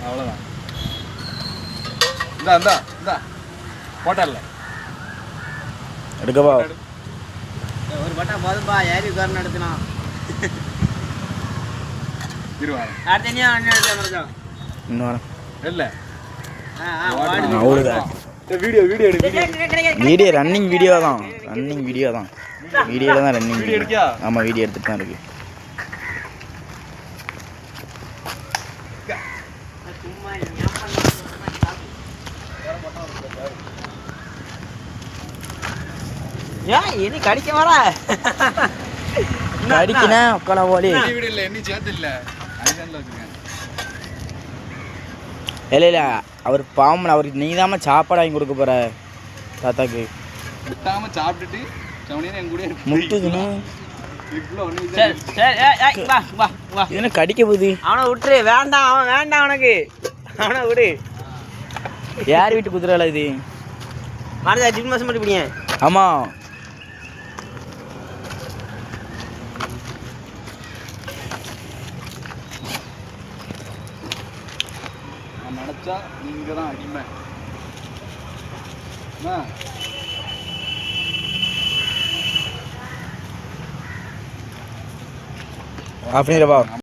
அவ்வளோதான். இந்தா இந்தா இந்தா போட்டல எடுக்கவா? ஒரு பட்டா போதும்பா, ஏறி உட்காரணும் எடுத்துலாம். இருவாங்க அடுத்த நீ அண்ணன் எடுத்து மறந்தோம். இன்னும் வரேன். இல்லை அவ்வளோதான். வீடியோ வீடியோ எடு. வீடியோ ரன்னிங் வீடியோ தான். ரன்னிங் வீடியோ தான். வீடியோவில் தான் ரன்னிங். வீடியோ எடுக்கியா? ஆமாம், வீடியோ எடுத்துகிட்டு தான் இருக்கு. ஏன் இனி கடிக்க வர கடிக்கினா உட்கால ஓடி. வீடியோ இல்லை, என்ன சேர்த்து இல்லை, அதுதான் வச்சுருக்கேன். இல்லை இல்லை, அவர் பாம்பன், அவருக்கு நீ தான் சாப்பாடு வாங்கி கொடுக்க போகிற தாத்தாக்கு. விட்டாம சாப்பிட்டுட்டு சவனியா என் கூட முட்டுதுன்னு வா. இது என்ன கடிக்க போகுது? அவனை விட்டுரு, வேண்டாம், அவன் வேண்டாம் உனக்கு, அவனை விடு. யார் வீட்டு குதிரைல இது? மறந்தா ஜிம் மாசம் மட்டும் பிடிங்க. ஆமாம், நான் நினச்சா நீங்கள் தான் அடிமை. ஆஃப் பண்ணிடவா?